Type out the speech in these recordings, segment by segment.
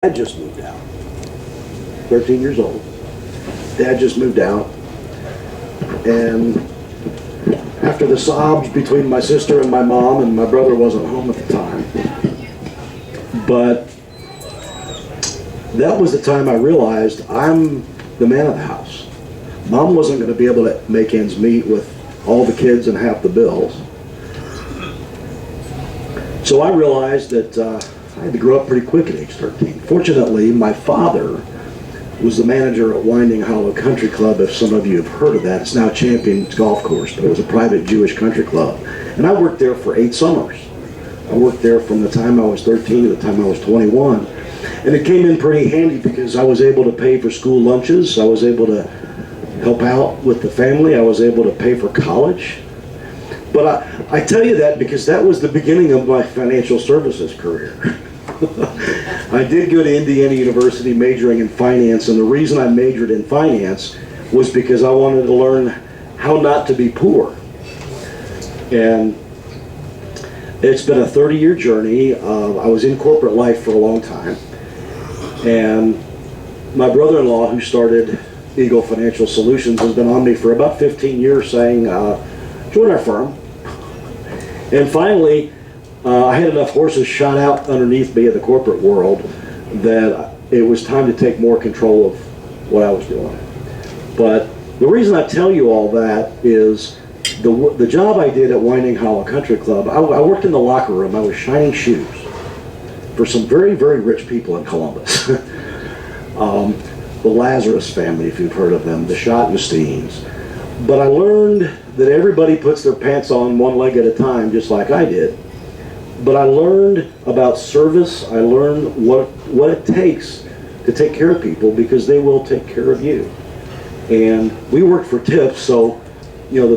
Dad just moved out. 13 years old. Dad just moved out. And after the sobs between my sister and my mom, and my brother wasn't home at the time, but that was the time I realized I'm the man of the house. Mom wasn't going to be able to make ends meet with all the kids and half the bills. So I realized that I had to grow up pretty quick at age 13. Fortunately, my father was the manager at Winding Hollow Country Club. If some of you have heard of that, it's now Champions Golf Course, but it was a private Jewish country club. And I worked there for 8 summers. I worked there from the time I was 13 to the time I was 21. And it came in pretty handy because I was able to pay for school lunches. I was able to help out with the family. I was able to pay for college. But I tell you that because that was the beginning of my financial services career. I did go to Indiana University majoring in finance, and the reason I majored in finance was because I wanted to learn how not to be poor. And it's been a 30-year journey. I was in corporate life for a long time, and my brother-in-law, who started Eagle Financial Solutions, has been on me for about 15 years saying, join our firm. And finally, I had enough horses shot out underneath me in the corporate world that it was time to take more control of what I was doing. But the reason I tell you all that is the job I did at Winding Hollow Country Club, I worked in the locker room. I was shining shoes for some very, very rich people in Columbus. The Lazarus family, if you've heard of them, the Schottensteins. But I learned that everybody puts their pants on one leg at a time, just like I did. But I learned about service. I learned what it takes to take care of people, because they will take care of you. And we worked for tips, so you know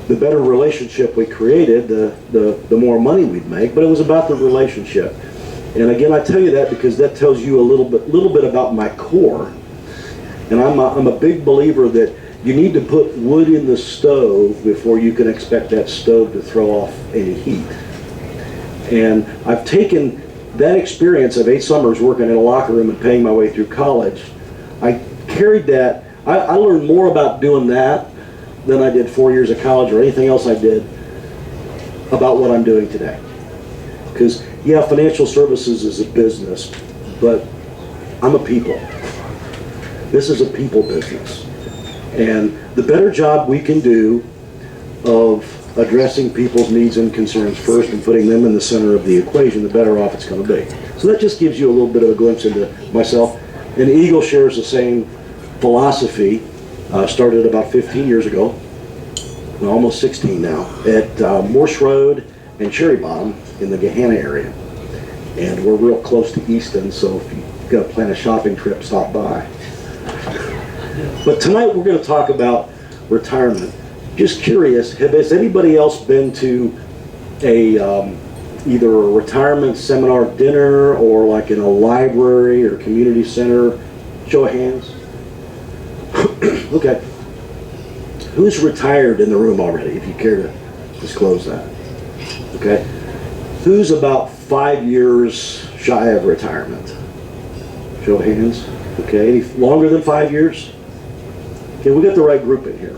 the better relationship we created, the more money we'd make. But it was about the relationship. And again, I tell you that because that tells you a little bit about my core. And I'm a big believer that you need to put wood in the stove before you can expect that stove to throw off any heat. And I've taken that experience of 8 summers working in a locker room and paying my way through college. I carried that. I learned more about doing that than I did 4 years of college or anything else I did about what I'm doing today. Because, yeah, financial services is a business, but I'm a people. This is a people business. And the better job we can do of addressing people's needs and concerns first and putting them in the center of the equation, the better off it's going to be. So that just gives you a little bit of a glimpse into myself. And Eagle shares the same philosophy. Started about 15 years ago, well, almost 16 now, at Morse Road and Cherry Bottom in the Gahanna area. And we're real close to Easton, so if you've got to plan a shopping trip, stop by. But tonight we're going to talk about retirement. Just curious, has anybody else been to either a retirement seminar dinner or like in a library or community center? Show of hands. Okay. Who's retired in the room already, if you care to disclose that? Okay. Who's about 5 years shy of retirement? Show of hands. Okay. Any longer than 5 years? Okay, we got the right group in here.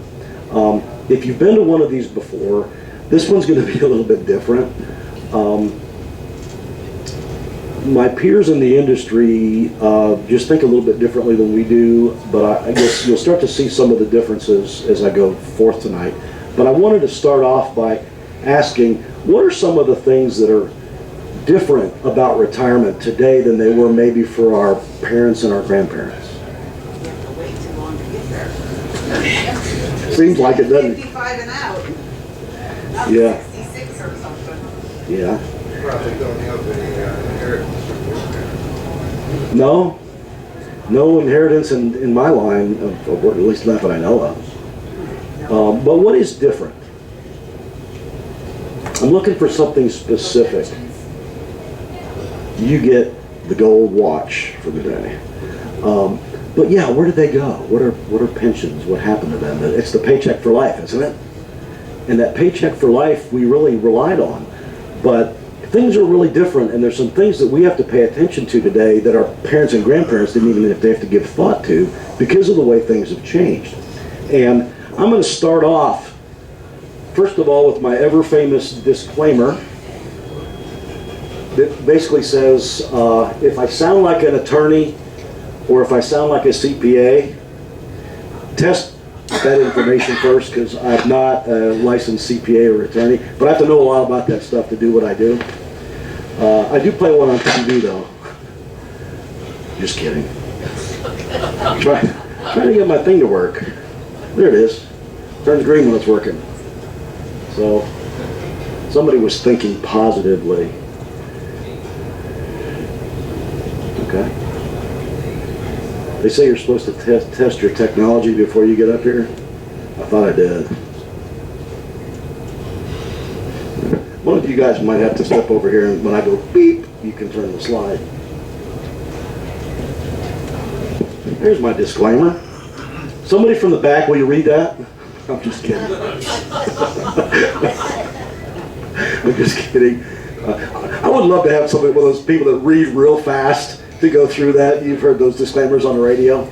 If you've been to one of these before, this one's going to be a little bit different. My peers in the industry just think a little bit differently than we do, but I guess you'll start to see some of the differences as I go forth tonight. But I wanted to start off by asking, what are some of the things that are different about retirement today than they were maybe for our parents and our grandparents? Seems like it, doesn't it? 55 and out. Not Yeah. 66 or something. Yeah. Probably don't have any inheritance. No inheritance in my line of work, at least not that I know of. But what is different? I'm looking for something specific. You get the gold watch for the day. But yeah, where did they go? What are pensions? What happened to them? It's the paycheck for life, isn't it? And that paycheck for life we really relied on. But things are really different, and there's some things that we have to pay attention to today that our parents and grandparents didn't even have to give thought to because of the way things have changed. And I'm going to start off, first of all, with my ever-famous disclaimer that basically says, if I sound like an attorney or if I sound like a CPA, test that information first, because I'm not a licensed CPA or attorney, but I have to know a lot about that stuff to do what I do. I do play one on TV though. Just kidding. Trying to get my thing to work. There it is. Turns green when it's working. So somebody was thinking positively. Okay. They say you're supposed to test your technology before you get up here. I thought I did. One of you guys might have to step over here, and when I go beep, you can turn the slide. Here's my disclaimer. Somebody from the back, will you read that? I'm just kidding. I'm just kidding. I would love to have somebody, one of those people that read real fast to go through that. You've heard those disclaimers on the radio.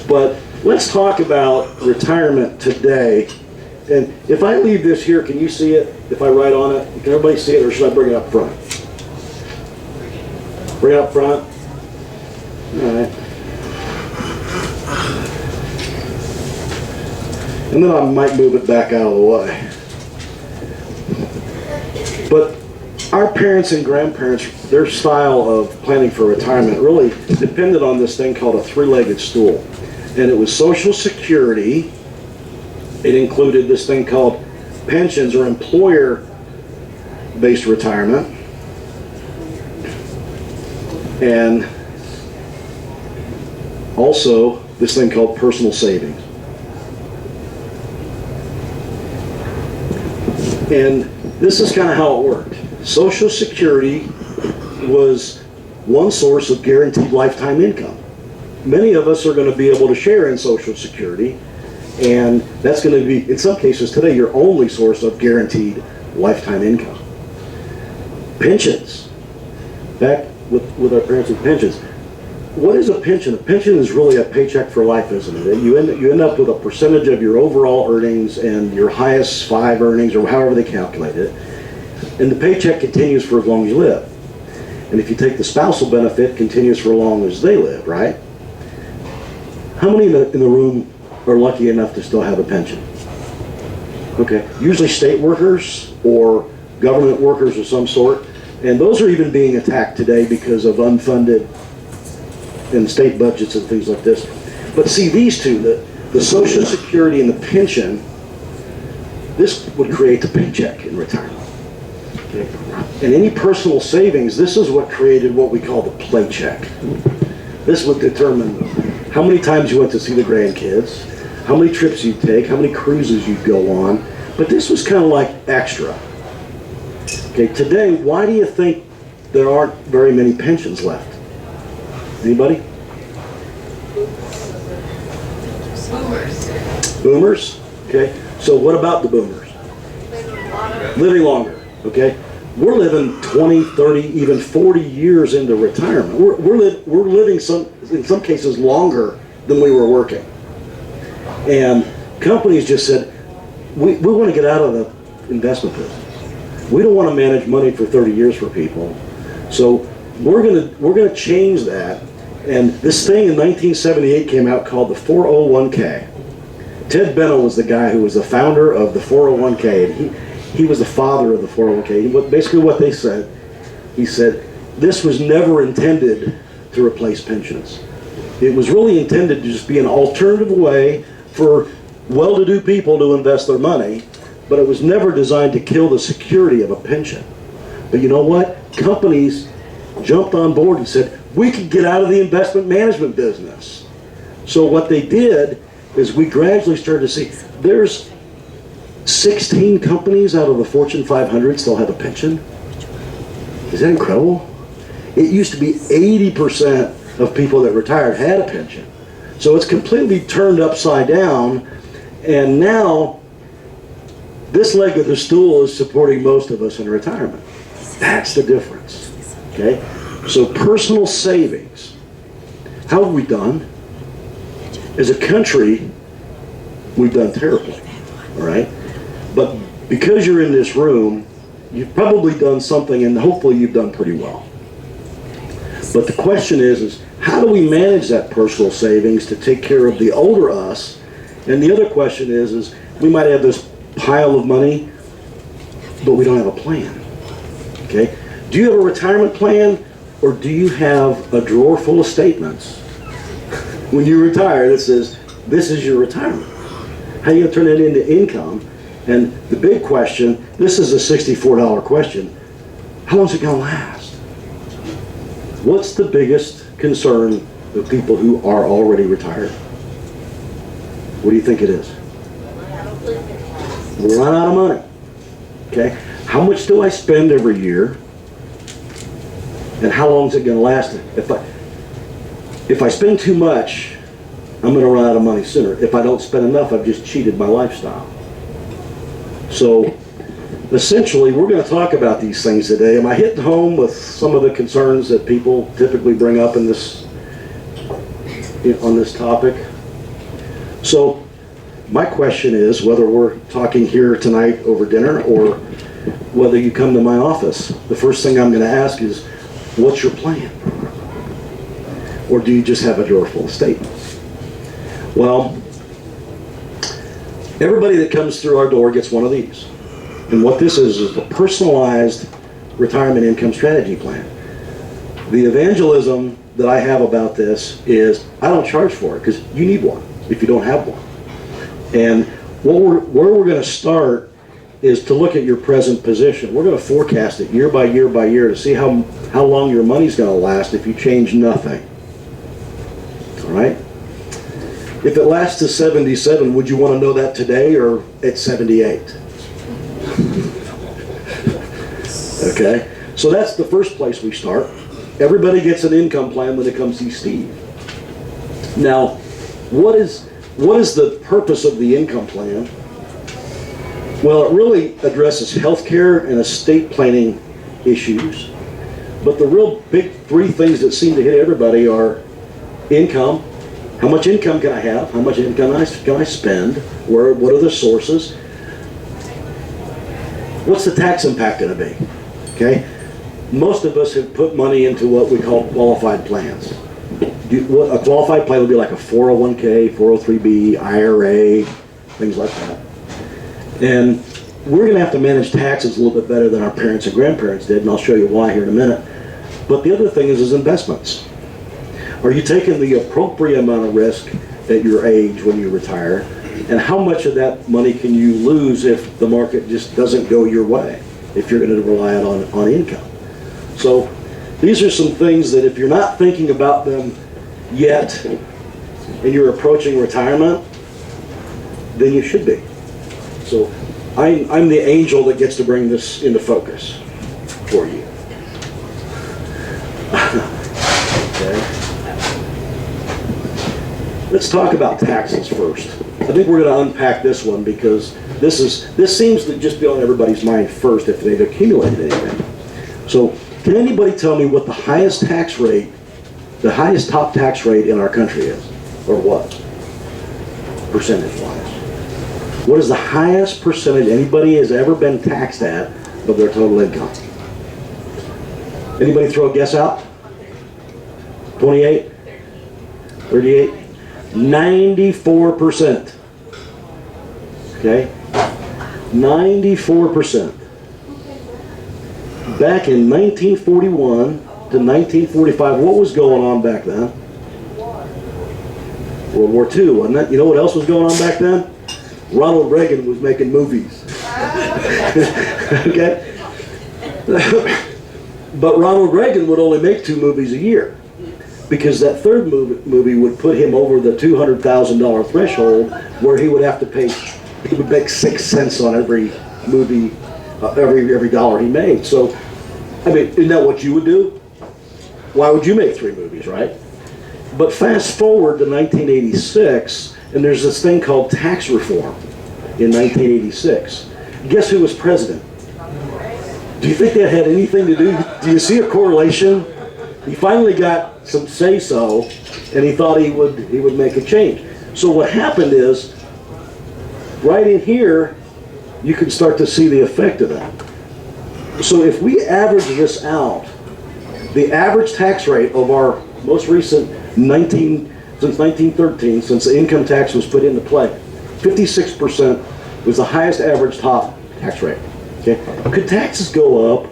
But let's talk about retirement today. And if I leave this here, can you see it? If I write on it, can everybody see it, or should I bring it up front? Bring it up front? All right. And then I might move it back out of the way. But our parents and grandparents, their style of planning for retirement really depended on this thing called a three-legged stool. And it was Social Security. It included this thing called pensions or employer-based retirement. And also this thing called personal savings. And this is kind of how it worked. Social Security was one source of guaranteed lifetime income. Many of us are going to be able to share in Social Security, and that's going to be, in some cases today, your only source of guaranteed lifetime income. Pensions. Back with our parents and pensions. What is a pension? A pension is really a paycheck for life, isn't it? You end up with a percentage of your overall earnings and your highest 5 earnings, or however they calculate it. And the paycheck continues for as long as you live. And if you take the spousal benefit, continues for as long as they live, right? How many in the room are lucky enough to still have a pension? Okay, usually state workers or government workers of some sort. And those are even being attacked today because of unfunded in state budgets and things like this. But see, these two, the Social Security and the pension, this would create the paycheck in retirement. Okay. And any personal savings, this is what created what we call the play check. This would determine how many times you went to see the grandkids, how many trips you'd take, how many cruises you'd go on. But this was kind of like extra. Okay, today, why do you think there aren't very many pensions left? Anybody? Boomers. Boomers? Okay. So what about the boomers? Living longer. Okay. We're living 20, 30, even 40 years into retirement. We're living in some cases longer than we were working. And companies just said, we want to get out of the investment business. We don't want to manage money for 30 years for people. So we're gonna change that. And this thing in 1978 came out called the 401k. Ted Benno was the guy who was the founder of the 401k, and he was the father of the 401k. Basically what they said, he said, this was never intended to replace pensions. It was really intended to just be an alternative way for well-to-do people to invest their money, but it was never designed to kill the security of a pension. But you know what? Companies jumped on board and said, we could get out of the investment management business. So what they did is we gradually started to see there's 16 companies out of the Fortune 500 still have a pension. Is that incredible? It used to be 80% of people that retired had a pension. So it's completely turned upside down, and now this leg of the stool is supporting most of us in retirement. That's the difference, okay? So personal savings, how have we done? As a country, we've done terribly, all right? But because you're in this room, you've probably done something, and hopefully you've done pretty well. But the question is how do we manage that personal savings to take care of the older us? And the other question is we might have this pile of money, but we don't have a plan, okay? Do you have a retirement plan, or do you have a drawer full of statements when you retire that says, this is your retirement? How are you going to turn it into income? And the big question, this is a $64 question, how long is it going to last? What's the biggest concern of people who are already retired? What do you think it is? We'll run out of money. Okay? How much do I spend every year? And how long is it going to last? If I spend too much, I'm going to run out of money sooner. If I don't spend enough, I've just cheated my lifestyle. So essentially, we're going to talk about these things today. Am I hitting home with some of the concerns that people typically bring up on this topic? So my question is, whether we're talking here tonight over dinner or whether you come to my office, the first thing I'm going to ask is, what's your plan? Or do you just have a drawer full of statements? Well, everybody that comes through our door gets one of these. And what this is a personalized retirement income strategy plan. The evangelism that I have about this is I don't charge for it because you need one if you don't have one. And where we're going to start is to look at your present position. We're going to forecast it year by year by year to see how long your money's going to last if you change nothing. All right? If it lasts to 77, would you want to know that today or at 78? Okay? So that's the first place we start. Everybody gets an income plan when they come see Steve. Now, what is the purpose of the income plan? Well, it really addresses healthcare and estate planning issues. But the real big three things that seem to hit everybody are income. How much income can I have? How much income can I spend? What are the sources? What's the tax impact going to be? Okay? Most of us have put money into what we call qualified plans. A qualified plan would be like a 401k, 403b, IRA, things like that. And we're going to have to manage taxes a little bit better than our parents and grandparents did, and I'll show you why here in a minute. But the other thing is investments. Are you taking the appropriate amount of risk at your age when you retire? And how much of that money can you lose if the market just doesn't go your way, if you're going to rely on income? So these are some things that if you're not thinking about them yet and you're approaching retirement, then you should be. So I'm the angel that gets to bring this into focus for you. Okay. Let's talk about taxes first. I think we're going to unpack this one because this seems to just be on everybody's mind first if they've accumulated anything. So can anybody tell me what the highest tax rate, the highest top tax rate in our country is? Or what? Percentage-wise. What is the highest percentage anybody has ever been taxed at of their total income? Anybody throw a guess out? 28? 38? 94%. Okay? 94%. Back in 1941 to 1945, what was going on back then? World War II, wasn't it? You know what else was going on back then? Ronald Reagan was making movies. Okay? But Ronald Reagan would only make 2 movies a year because that third movie would put him over the $200,000 threshold where he would have to pay, he would make 6 cents on every movie, every dollar he made. So, I mean, isn't that what you would do? Why would you make 3 movies, right? But fast forward to 1986, and there's this thing called tax reform in 1986. Guess who was president? Do you think that had anything to do you see a correlation? He finally got some say-so, and he thought he would make a change. So what happened is, right in here, you can start to see the effect of that. So if we average this out, the average tax rate of our most recent since 1913, since the income tax was put into play, 56% was the highest average top tax rate. Okay, could taxes go up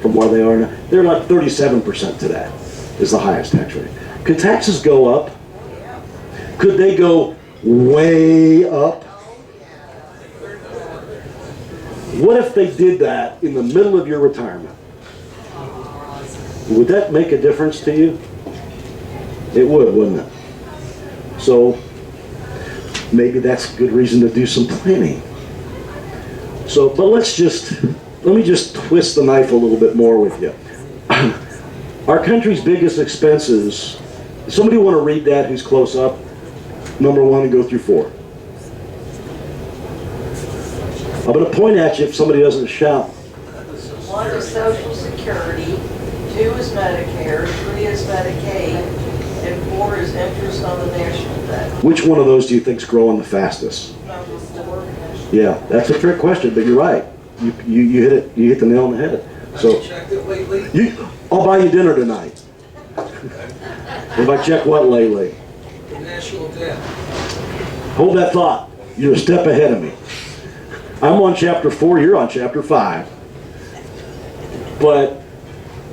from where they are now? They're like 37% today is the highest tax rate. Could taxes go up? Could they go way up? What if they did that in the middle of your retirement? Would that make a difference to you? It would, wouldn't it? So maybe that's a good reason to do some planning. So, but let me just twist the knife a little bit more with you. Our country's biggest expenses, somebody want to read that who's close up? Number 1 and go through 4. I'm going to point at you if somebody doesn't shout. 1 is Social Security, 2 is Medicare, 3 is Medicaid, and 4 is interest on the national debt. Which one of those do you think's growing the fastest? Number 4. Yeah, that's a trick question, but you're right. You hit it. You hit the nail on the head. So Have you checked it lately? I'll buy you dinner tonight. If I check what lately? The national debt. Hold that thought. You're a step ahead of me. I'm on chapter 4, you're on chapter 5. But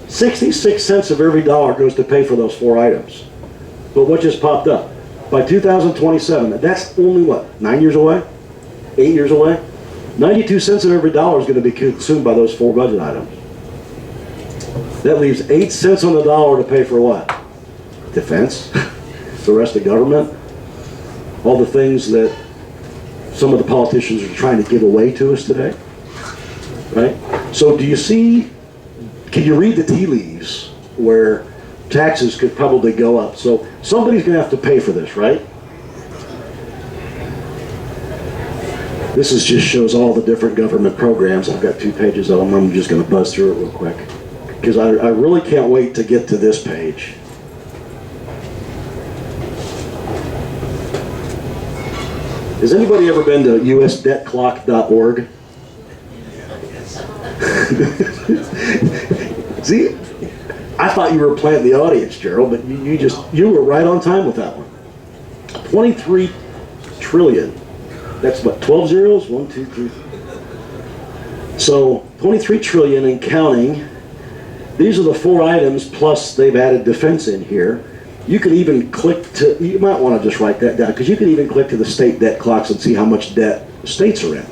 66 cents of every dollar goes to pay for those 4 items. But what just popped up? By 2027, that's only what, 9 years away? 8 years away? 92 cents of every dollar is going to be consumed by those 4 budget items. That leaves 8 cents on the dollar to pay for what? Defense, the rest of government, all the things that some of the politicians are trying to give away to us today, right? So do you see, can you read the tea leaves where taxes could probably go up? So somebody's going to have to pay for this, right? This just shows all the different government programs. I've got 2 pages of them. I'm just going to buzz through it real quick because I really can't wait to get to this page. Has anybody ever been to usdebtclock.org? See, I thought you were planting the audience, Gerald, but you were right on time with that one. 23 trillion. That's what, 12 zeros? 1, 2, 3. So 23 trillion and counting. These are the 4 items, plus they've added defense in here. You could even click to, you might want to just write that down, because you can even click to the state debt clocks and see how much debt states are in.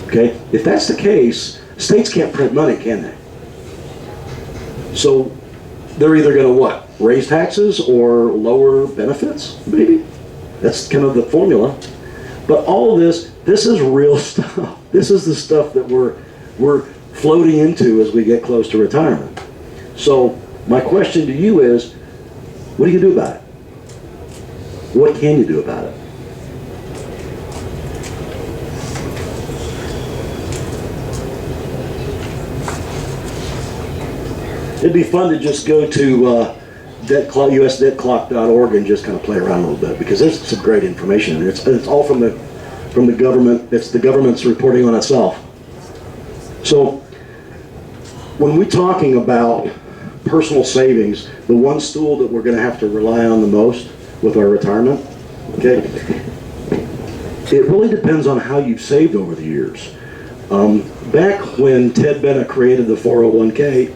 Okay? If that's the case, states can't print money, can they? So they're either going to what? Raise taxes or lower benefits, maybe? That's kind of the formula. But all of this is real stuff. This is the stuff that we're floating into as we get close to retirement. So my question to you is, what do you do about it? What can you do about it? It'd be fun to just go to usdebtclock.org and just kind of play around a little bit, because there's some great information in there. It's all from the government. It's the government's reporting on itself. So when we're talking about personal savings, the one stool that we're going to have to rely on the most with our retirement, okay, it really depends on how you've saved over the years. Back when Ted Bennett created the 401k,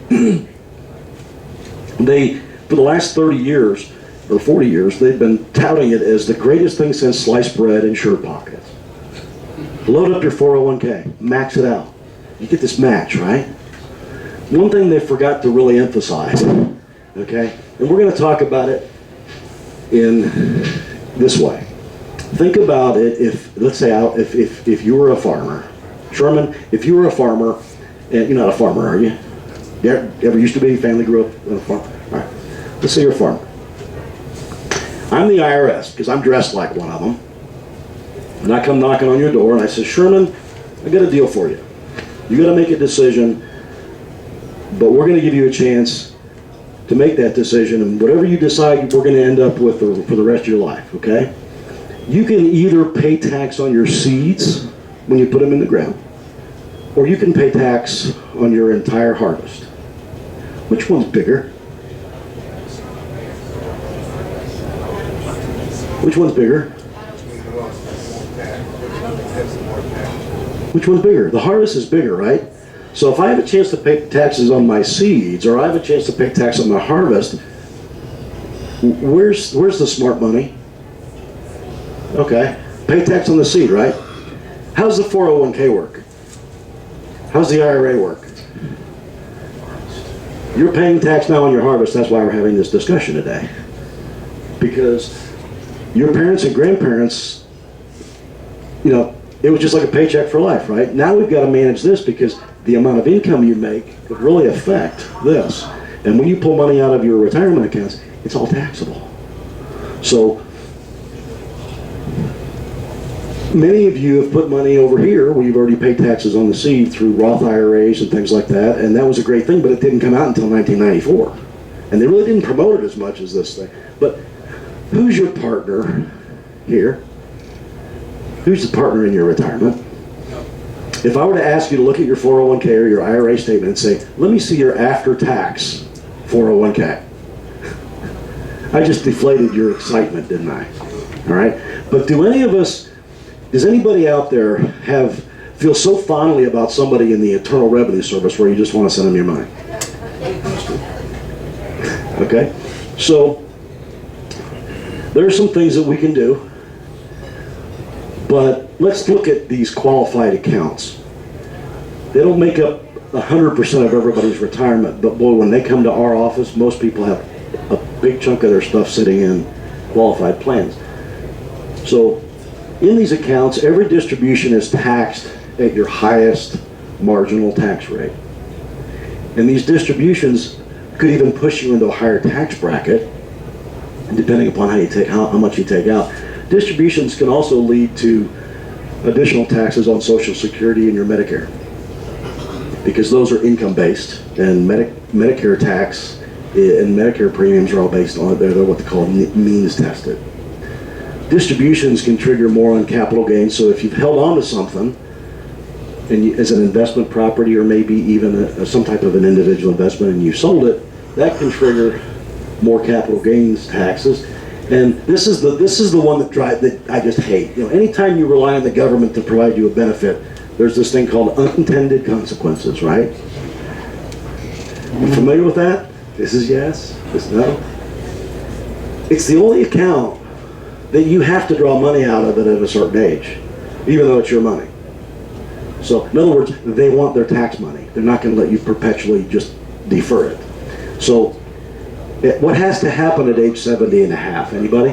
for the last 30 years or 40 years, they've been touting it as the greatest thing since sliced bread and shirt pockets. Load up your 401k, max it out. You get this match, right? One thing they forgot to really emphasize, okay, and we're going to talk about it in this way. Think about it if, let's say, if you were a farmer. Sherman, if you were a farmer, and you're not a farmer, are you? You ever used to be? Family grew up on a farm? All right. Let's say you're a farmer. I'm the IRS, because I'm dressed like one of them. And I come knocking on your door, and I say, Sherman, I got a deal for you. You got to make a decision, but we're going to give you a chance to make that decision, and whatever you decide, we're going to end up with for the rest of your life, okay? You can either pay tax on your seeds when you put them in the ground, or you can pay tax on your entire harvest. Which one's bigger? Which one's bigger? Which one's bigger? The harvest is bigger, right? So if I have a chance to pay taxes on my seeds, or I have a chance to pay tax on my harvest, where's the smart money? Okay, pay tax on the seed, right? How's the 401k work? How's the IRA work? You're paying tax now on your harvest. That's why we're having this discussion today. Because your parents and grandparents, you know, it was just like a paycheck for life, right? Now we've got to manage this because the amount of income you make could really affect this. And when you pull money out of your retirement accounts, it's all taxable. So many of you have put money over here where you've already paid taxes on the seed through Roth IRAs and things like that, and that was a great thing, but it didn't come out until 1994. And they really didn't promote it as much as this thing. But who's your partner here? Who's the partner in your retirement? If I were to ask you to look at your 401k or your IRA statement and say, let me see your after-tax 401k. I just deflated your excitement, didn't I? All right? But does anybody out there feel so fondly about somebody in the Internal Revenue Service where you just want to send them your money? Okay? So, there are some things that we can do, but let's look at these qualified accounts. They don't make up 100% of everybody's retirement, but boy, when they come to our office, most people have a big chunk of their stuff sitting in qualified plans. So, in these accounts, every distribution is taxed at your highest marginal tax rate. And these distributions could even push you into a higher tax bracket, depending upon how much you take out. Distributions can also lead to additional taxes on Social Security and your Medicare, because those are income-based, and Medicare tax and Medicare premiums are all based on, they're what they call means tested. Distributions can trigger more on capital gains, so if you've held on to something and as an investment property, or maybe even some type of an individual investment, and you sold it, that can trigger more capital gains taxes. And this is the one that I just hate. You know, anytime you rely on the government to provide you a benefit, there's this thing called unintended consequences, right? You familiar with that? This is yes, this is no. It's the only account that you have to draw money out of it at a certain age, even though it's your money. So, in other words, they want their tax money. They're not going to let you perpetually just defer it. So, what has to happen at age 70 and a half? Anybody?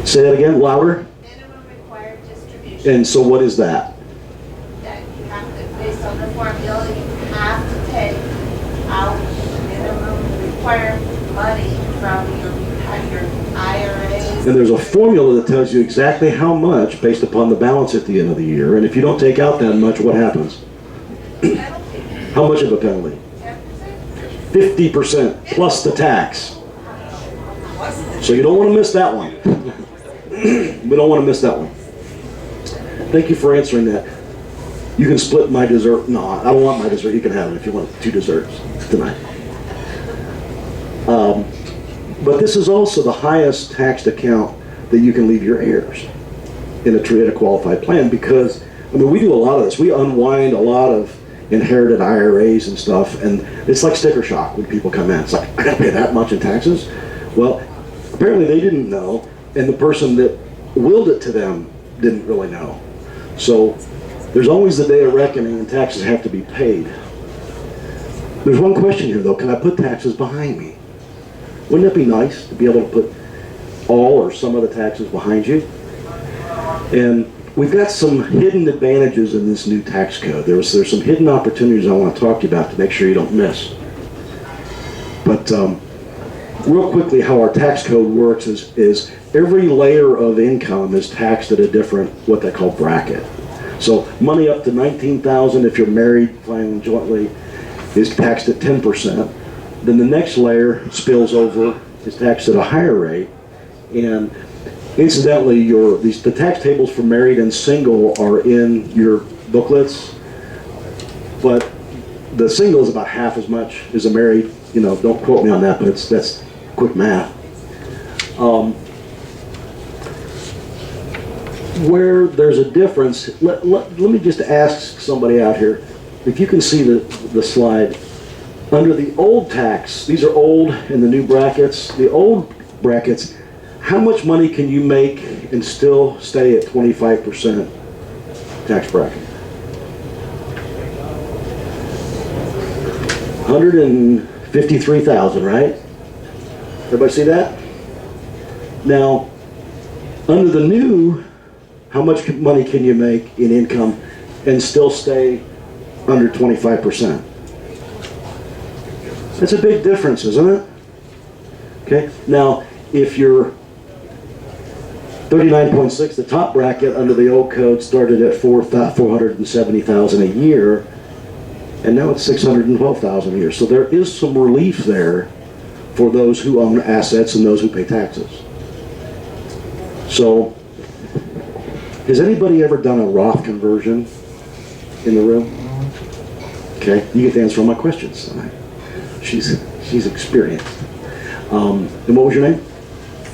Say that again, louder. Minimum required distribution. And so what is that? That you have to, based on the formula, you have to take out minimum required money from your IRAs. And there's a formula that tells you exactly how much based upon the balance at the end of the year. And if you don't take out that much, what happens? How much of a penalty? 50% plus the tax. So you don't want to miss that one. We don't want to miss that one. Thank you for answering that. You can split my dessert. No, I don't want my dessert. You can have it if you want 2 desserts tonight. But this is also the highest taxed account that you can leave your heirs in a qualified plan, because, I mean, we do a lot of this. We unwind a lot of inherited IRAs and stuff, and it's like sticker shock when people come in. It's like, I gotta pay that much in taxes? Well, apparently they didn't know, and the person that willed it to them didn't really know. So there's always the day of reckoning, and taxes have to be paid. There's one question here though: can I put taxes behind me? Wouldn't it be nice to be able to put all or some of the taxes behind you? And we've got some hidden advantages in this new tax code. There's some hidden opportunities I want to talk to you about to make sure you don't miss. But real quickly, how our tax code works is every layer of income is taxed at a different, what they call bracket. So money up to $19,000 if you're married, filing jointly, is taxed at 10%. Then the next layer spills over, is taxed at a higher rate. And incidentally, the tax tables for married and single are in your booklets, but the single is about half as much as a married. You know, don't quote me on that, but that's quick math. Where there's a difference, let me just ask somebody out here, if you can see the slide. Under the old tax, these are old in the new brackets, the old brackets, how much money can you make and still stay at 25% tax bracket? 153,000, right? Everybody see that? Now, under the new, how much money can you make in income and still stay under 25%? That's a big difference, isn't it? Okay, now if you're 39.6, the top bracket under the old code started at 470,000 a year, and now it's 612,000 a year. So there is some relief there for those who own assets and those who pay taxes. So, has anybody ever done a Roth conversion in the room? Okay, you get to answer all my questions tonight. She's experienced. And what was your name?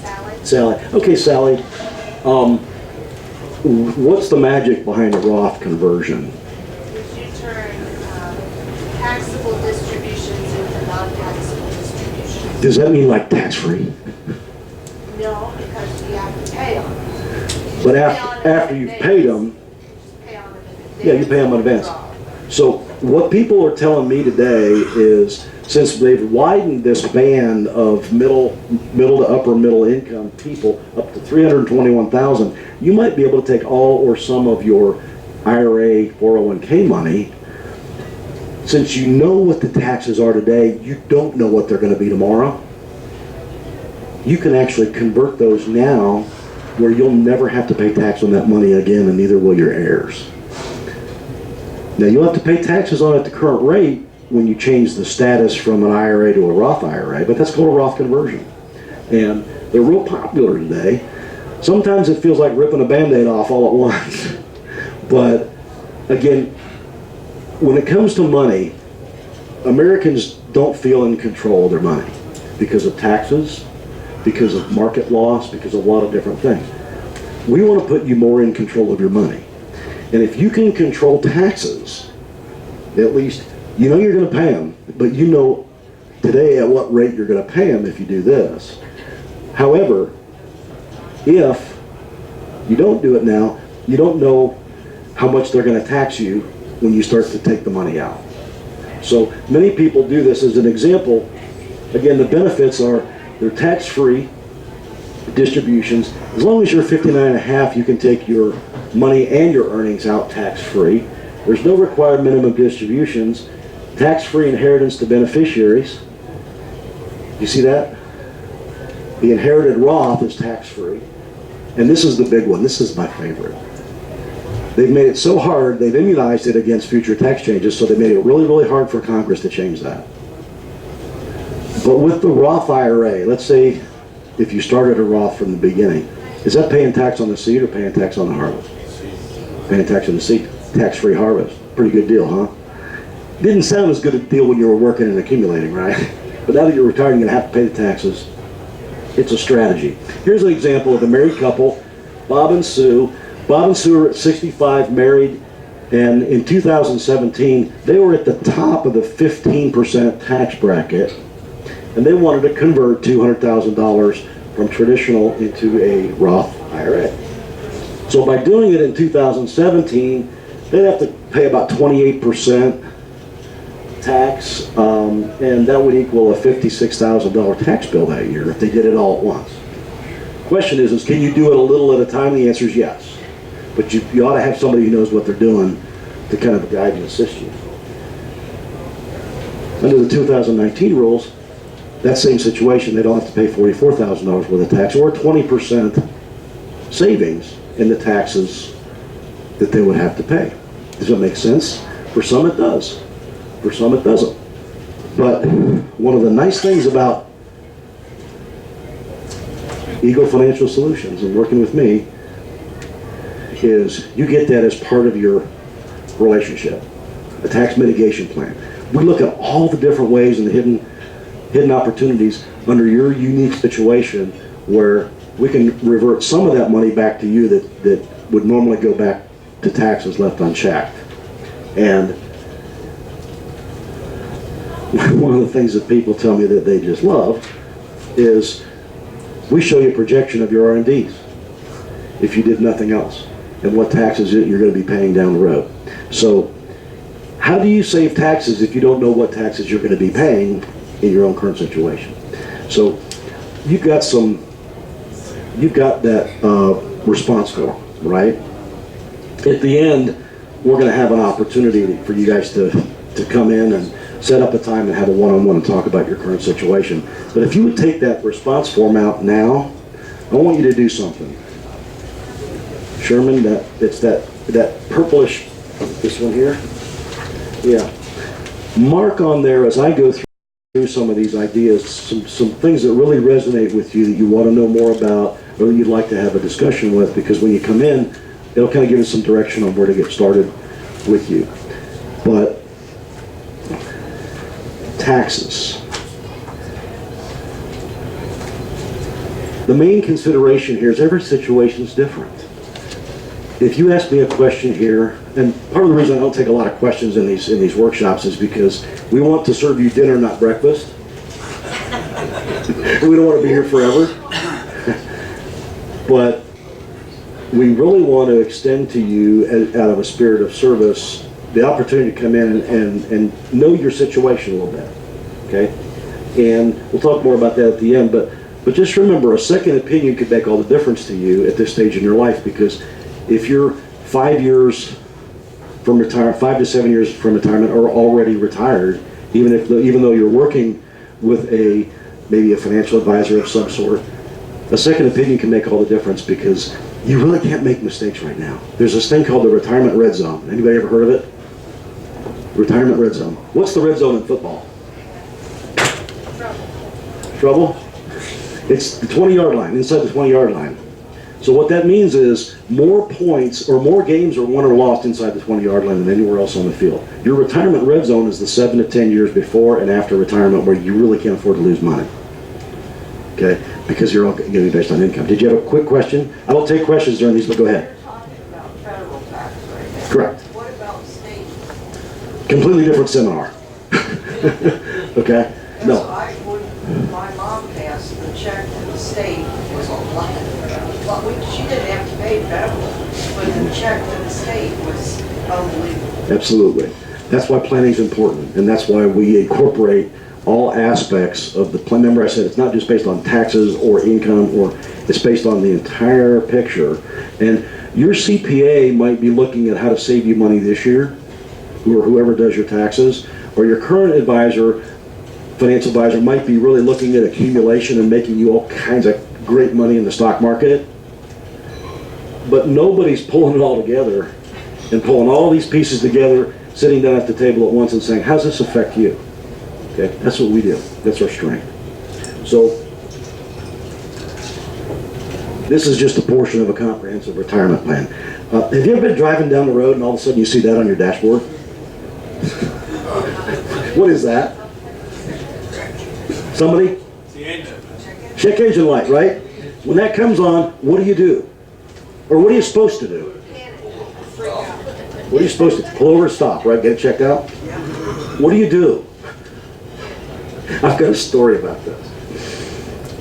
Sally. Sally. Okay, Sally. What's the magic behind a Roth conversion? If you turn taxable distributions into non-taxable distributions. Does that mean like tax-free? No, because you have to pay them. But after you've paid them, yeah, you pay them in advance. So what people are telling me today is, since they've widened this band of middle to upper middle income people up to 321,000, you might be able to take all or some of your IRA 401k money. Since you know what the taxes are today, you don't know what they're going to be tomorrow. You can actually convert those now where you'll never have to pay tax on that money again, and neither will your heirs. Now, you'll have to pay taxes on it at the current rate when you change the status from an IRA to a Roth IRA, but that's called a Roth conversion. And they're real popular today. Sometimes it feels like ripping a Band-Aid off all at once. But again, when it comes to money, Americans don't feel in control of their money because of taxes, because of market loss, because of a lot of different things. We want to put you more in control of your money. And if you can control taxes, at least you know you're going to pay them, but you know today at what rate you're going to pay them if you do this. However, if you don't do it now, you don't know how much they're going to tax you when you start to take the money out. So many people do this as an example. Again, the benefits are they're tax-free distributions. As long as you're 59 and a half, you can take your money and your earnings out tax-free. There's no required minimum distributions. Tax-free inheritance to beneficiaries. You see that? The inherited Roth is tax-free. And this is the big one. This is my favorite. They've made it so hard, they've immunized it against future tax changes, so they made it really, really hard for Congress to change that. But with the Roth IRA, let's say if you started a Roth from the beginning, is that paying tax on the seed or paying tax on the harvest? Paying tax on the seed. Tax-free harvest. Pretty good deal, huh? Didn't sound as good a deal when you were working and accumulating, right? But now that you're retired, you're going to have to pay the taxes. It's a strategy. Here's an example of a married couple, Bob and Sue. Bob and Sue are at 65, married, and in 2017, they were at the top of the 15% tax bracket, and they wanted to convert $200,000 from traditional into a Roth IRA. So by doing it in 2017, they'd have to pay about 28% tax, and that would equal a $56,000 tax bill that year if they did it all at once. Question is can you do it a little at a time? The answer is yes. But you ought to have somebody who knows what they're doing to kind of guide and assist you. Under the 2019 rules, that same situation, they don't have to pay $44,000 worth of tax or 20% savings in the taxes that they would have to pay. Does that make sense? For some it does. For some it doesn't. But one of the nice things about Eagle Financial Solutions and working with me is you get that as part of your relationship, a tax mitigation plan. We look at all the different ways and the hidden opportunities under your unique situation where we can revert some of that money back to you that would normally go back to taxes left unchecked. And one of the things that people tell me that they just love is we show you a projection of your R&Ds if you did nothing else and what taxes you're going to be paying down the road. So how do you save taxes if you don't know what taxes you're going to be paying in your own current situation? So you've got that response form, right? At the end, we're going to have an opportunity for you guys to come in and set up a time and have a one-on-one and talk about your current situation. But if you would take that response form out now, I want you to do something. Sherman, it's that purplish, this one here. Yeah. Mark on there as I go through some of these ideas, some things that really resonate with you that you want to know more about or that you'd like to have a discussion with, because when you come in, it'll kind of give us some direction on where to get started with you. But taxes. The main consideration here is every situation is different. If you ask me a question here, and part of the reason I don't take a lot of questions in these workshops is because we want to serve you dinner, not breakfast. We don't want to be here forever. But we really want to extend to you, out of a spirit of service, the opportunity to come in and know your situation a little bit, okay? And we'll talk more about that at the end, but just remember, a second opinion could make all the difference to you at this stage in your life, because if you're 5 years from 5 to 7 years from retirement, or already retired, even though you're working with maybe a financial advisor of some sort, a second opinion can make all the difference, because you really can't make mistakes right now. There's this thing called the retirement red zone. Anybody ever heard of it? Retirement red zone. What's the red zone in football? Trouble? It's the 20-yard line, inside the 20-yard line. So what that means is more points or more games are won or lost inside the 20-yard line than anywhere else on the field. Your retirement red zone is the 7 to 10 years before and after retirement, where you really can't afford to lose money. Okay? Because you're all going to be based on income. Did you have a quick question? I don't take questions during these, but go ahead. You're talking about federal tax right now. Correct. What about state? Completely different seminar. Okay? Because No. my mom passed the check to the state was a lot. She didn't have to pay federal, but the check to the state was unbelievable. Absolutely. That's why planning is important, and that's why we incorporate all aspects of the plan. Remember I said it's not just based on taxes or income, or it's based on the entire picture. And your CPA might be looking at how to save you money this year, or whoever does your taxes, or your current advisor, financial advisor, might be really looking at accumulation and making you all kinds of great money in the stock market. But nobody's pulling it all together and pulling all these pieces together, sitting down at the table at once and saying, how does this affect you? Okay, that's what we do. That's our strength. So this is just a portion of a comprehensive retirement plan. Have you ever been driving down the road and all of a sudden you see that on your dashboard? What is that? Somebody? Check engine light, right? When that comes on, what do? Or what are you supposed to do? What are you supposed to pull over and stop, right? Get it checked out? What do you do? I've got a story about this.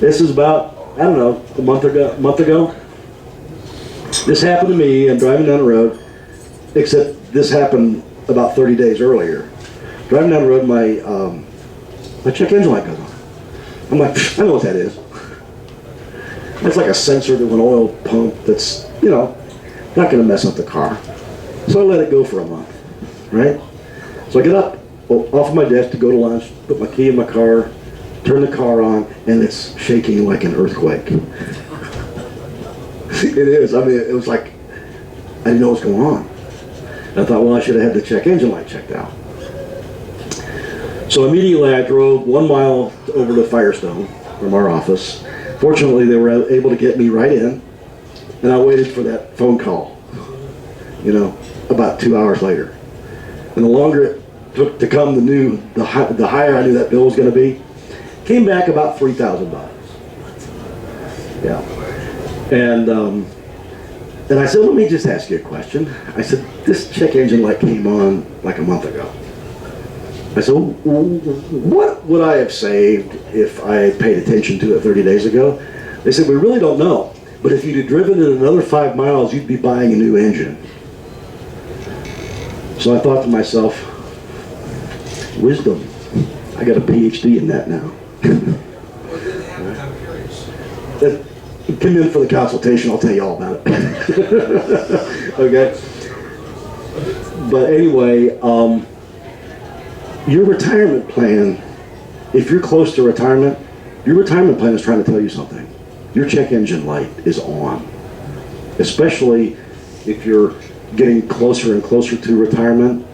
This is about, I don't know, a month ago. This happened to me. I'm driving down the road, except this happened about 30 days earlier. Driving down the road, my check engine light goes on. I'm like, I know what that is. It's like a sensor to an oil pump that's, not going to mess up the car. So I let it go for a month, right? So I get up off of my desk to go to lunch, put my key in my car, turn the car on, and it's shaking like an earthquake. It is. I mean, it was like, I didn't know what was going on. I thought, well, I should have had the check engine light checked out. So immediately I drove 1 mile over to Firestone from our office. Fortunately, they were able to get me right in, and I waited for that phone call, you know, about 2 hours later. And the longer it took to come, the higher I knew that bill was going to be. Came back about $3,000. Yeah. And I said, let me just ask you a question. I said, this check engine light came on like a month ago. I said, what would I have saved if I had paid attention to it 30 days ago? They said, we really don't know. But if you'd have driven it another 5 miles, you'd be buying a new engine. So I thought to myself, wisdom. I got a PhD in that now. What did happen? I'm curious. Come in for the consultation, I'll tell you all about it. Okay? But anyway, your retirement plan, if you're close to retirement, your retirement plan is trying to tell you something. Your check engine light is on. Especially if you're getting closer and closer to retirement.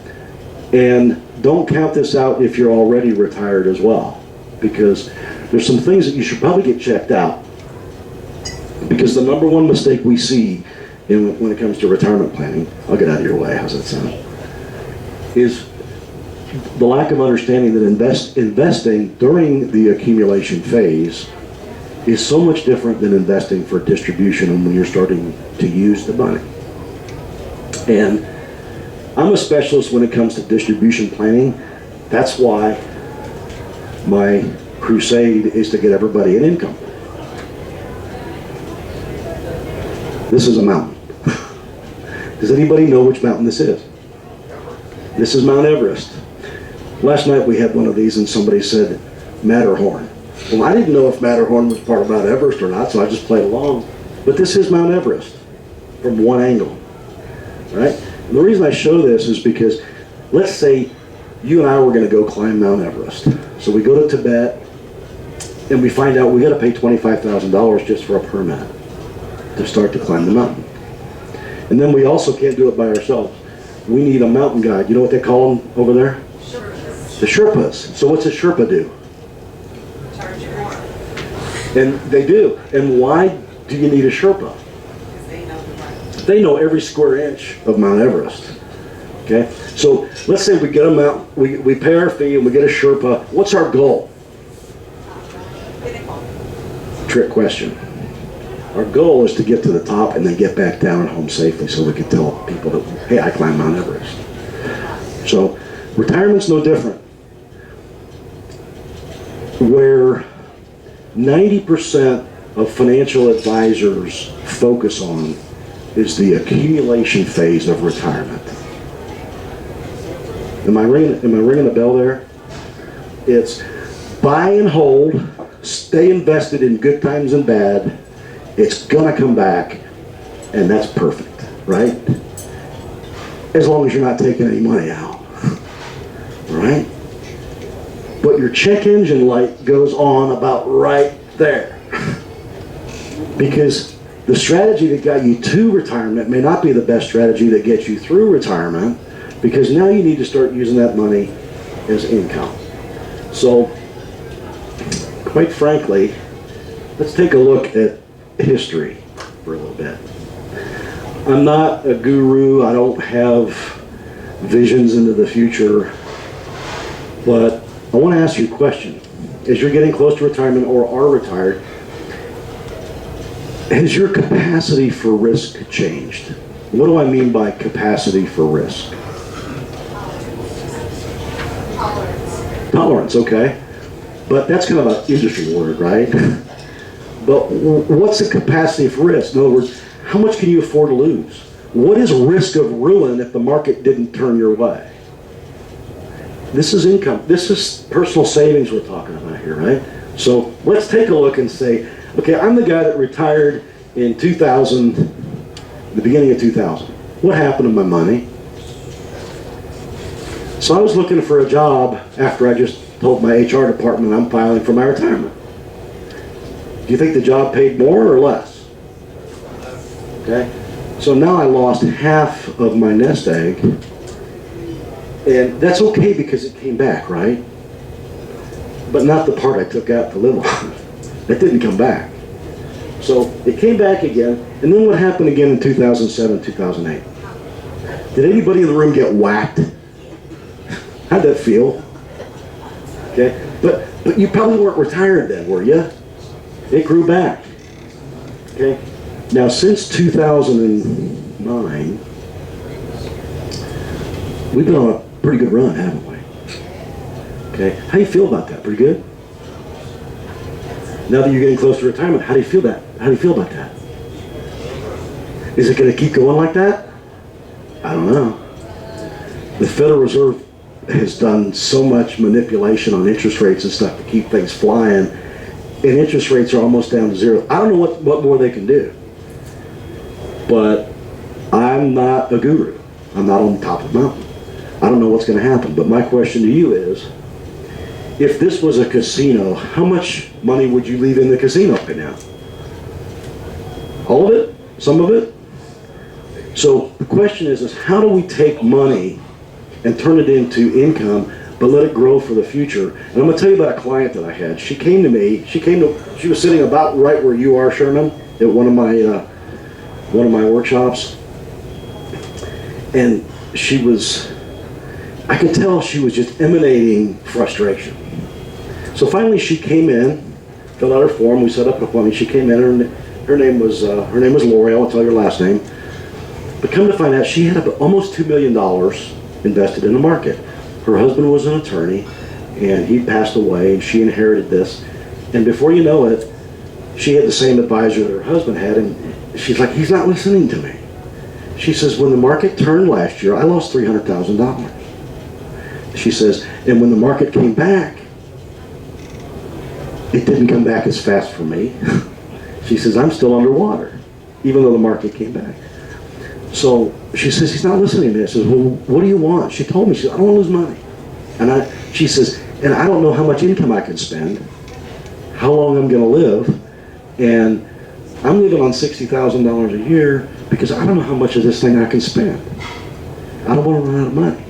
And don't count this out if you're already retired as well. Because there's some things that you should probably get checked out. Because the number one mistake we see when it comes to retirement planning, I'll get out of your way, how's that sound? Is the lack of understanding that investing during the accumulation phase is so much different than investing for distribution and when you're starting to use the money. And I'm a specialist when it comes to distribution planning. That's why my crusade is to get everybody an income. This is a mountain. Does anybody know which mountain this is? This is Mount Everest. Last night we had one of these and somebody said Matterhorn. Well, I didn't know if Matterhorn was part of Mount Everest or not, so I just played along. But this is Mount Everest from one angle, right? And the reason I show this is because let's say you and I were going to go climb Mount Everest. So we go to Tibet and we find out we got to pay $25,000 just for a permit to start to climb the mountain. And then we also can't do it by ourselves. We need a mountain guide. You know what they call them over there? Sherpas. The Sherpas. So what's a Sherpa do? Charge you more, And they do. And why do you need a Sherpa? because they know the right. They know every square inch of Mount Everest. Okay? So let's say we get a mountain, we pay our fee and we get a Sherpa. What's our goal? Trick question. Our goal is to get to the top and then get back down home safely so we can tell people that, hey, I climbed Mount Everest. So retirement's no different. Where 90% of financial advisors focus on is the accumulation phase of retirement. Am I ringing a bell there? It's buy and hold, stay invested in good times and bad. It's gonna come back, and that's perfect, right? As long as you're not taking any money out, right? But your check engine light goes on about right there. Because the strategy that got you to retirement may not be the best strategy that gets you through retirement, because now you need to start using that money as income. So, quite frankly, let's take a look at history for a little bit. I'm not a guru. I don't have visions into the future, but I want to ask you a question. As you're getting close to retirement or are retired, has your capacity for risk changed? What do I mean by capacity for risk? Tolerance. Tolerance, okay. But that's kind of an industry word, right? But what's the capacity for risk? In other words, how much can you afford to lose? What is risk of ruin if the market didn't turn your way? This is income. This is personal savings we're talking about here, right? So let's take a look and say, okay, I'm the guy that retired in 2000, the beginning of 2000. What happened to my money? So I was looking for a job after I just told my HR department I'm filing for my retirement. Do you think the job paid more or less? Okay. So now I lost half of my nest egg And that's okay because it came back, right? But not the part I took out to live on. That didn't come back. So it came back again, and then what happened again in 2007, 2008? Did anybody in the room get whacked? How'd that feel? Okay, but you probably weren't retired then, were you? It grew back. Okay, now since 2009, we've been on a pretty good run, haven't we? Okay, how do you feel about that? Pretty good? Now that you're getting close to retirement, how do you feel that? How do you feel about that? Is it going to keep going like that? I don't know. The Federal Reserve has done so much manipulation on interest rates and stuff to keep things flying, and interest rates are almost down to zero. I don't know what more they can do, but I'm not a guru. I'm not on the top of the mountain. I don't know what's going to happen, but my question to you is, if this was a casino, how much money would you leave in the casino right now? All of it? Some of it? So the question is how do we take money and turn it into income, but let it grow for the future? And I'm going to tell you about a client that I had. She came to me. She was sitting about right where you are, Sherman, at one of my workshops, and I could tell she was just emanating frustration. So finally, she came in, filled out her form. We set up an appointment. She came in. Her name was Lori. I won't tell you her last name. But come to find out, she had almost $2 million invested in the market. Her husband was an attorney, and he passed away, and she inherited this. And before you know it, she had the same advisor that her husband had, and she's like, he's not listening to me. She says, when the market turned last year, I lost $300,000. She says, and when the market came back, it didn't come back as fast for me. She says, I'm still underwater, even though the market came back. So she says, he's not listening to me. I says, well, what do you want? She told me, she said, I don't want to lose money. And she says, and I don't know how much income I can spend, how long I'm going to live, and I'm living on $60,000 a year because I don't know how much of this thing I can spend. I don't want to run out of money.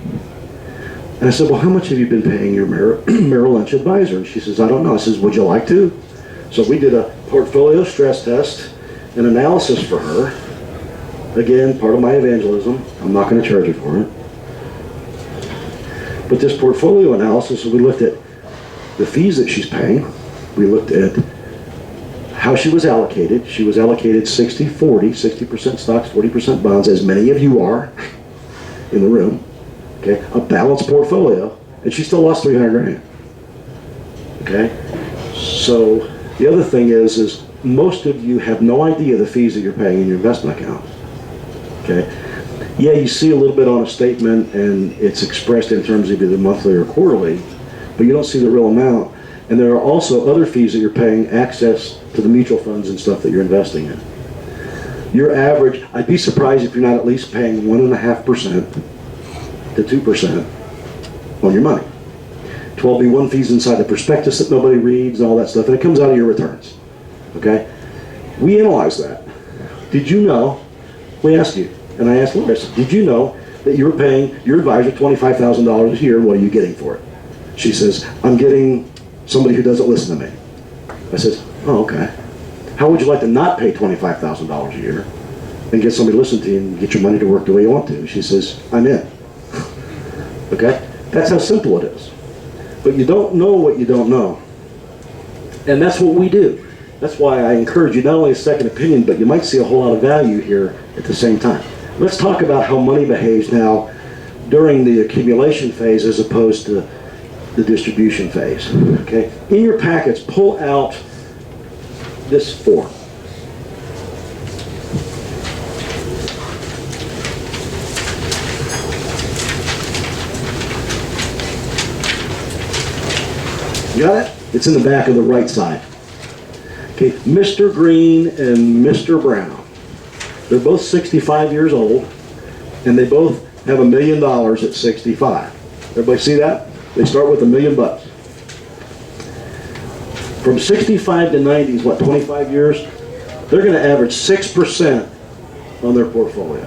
And I said, well, how much have you been paying your Merrill Lynch advisor? And she says, I don't know. I says, would you like to? So we did a portfolio stress test and analysis for her. Again, part of my evangelism. I'm not going to charge her for it. But this portfolio analysis, we looked at the fees that she's paying. We looked at how she was allocated. She was allocated 60-40, 60% stocks, 40% bonds, as many of you are in the room. Okay, a balanced portfolio, and she still lost $300,000. Okay, so the other thing is most of you have no idea the fees that you're paying in your investment account. Okay, yeah, you see a little bit on a statement, and it's expressed in terms of either monthly or quarterly, but you don't see the real amount. And there are also other fees that you're paying, access to the mutual funds and stuff that you're investing in. Your average, I'd be surprised if you're not at least paying 1.5% to 2% on your money. 12B1 fees inside the prospectus that nobody reads and all that stuff, and it comes out of your returns. Okay? We analyze that. Did you know, we asked you, and I asked Laura, did you know that you were paying your advisor $25,000 a year? What are you getting for it? She says, I'm getting somebody who doesn't listen to me. I says, oh, okay. How would you like to not pay $25,000 a year and get somebody to listen to you and get your money to work the way you want to? She says, I'm in. Okay? That's how simple it is. But you don't know what you don't know. And that's what we do. That's why I encourage you not only a second opinion, but you might see a whole lot of value here at the same time. Let's talk about how money behaves now during the accumulation phase as opposed to the distribution phase. Okay? In your packets, pull out this form. Got it? It's in the back of the right side. Okay, Mr. Green and Mr. Brown. They're both 65 years old, and they both have $1 million at 65. Everybody see that? They start with $1 million. From 65 to 90 is what, 25 years? They're going to average 6% on their portfolio.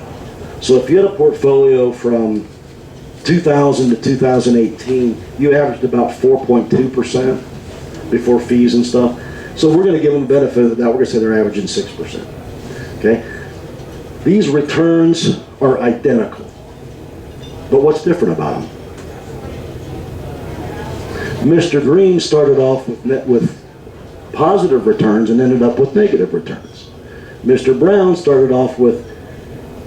So if you had a portfolio from 2000 to 2018, you averaged about 4.2% before fees and stuff. So we're going to give them the benefit of that. We're going to say they're averaging 6%. Okay? These returns are identical. But what's different about them? Mr. Green started off with positive returns and ended up with negative returns. Mr. Brown started off with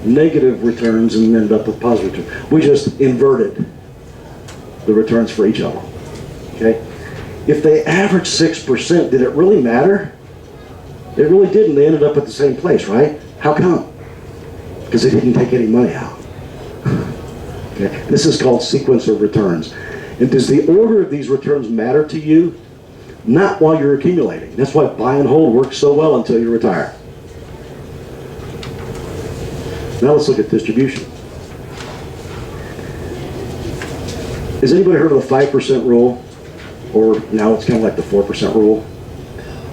negative returns and ended up with positive returns. We just inverted the returns for each of them. Okay? If they averaged 6%, did it really matter? It really didn't. They ended up at the same place, right? How come? Because they didn't take any money out. Okay? This is called sequence of returns. And does the order of these returns matter to you? Not while you're accumulating. That's why buy and hold works so well until you retire. Now let's look at distribution. Has anybody heard of the 5% rule? Or now it's kind of like the 4% rule?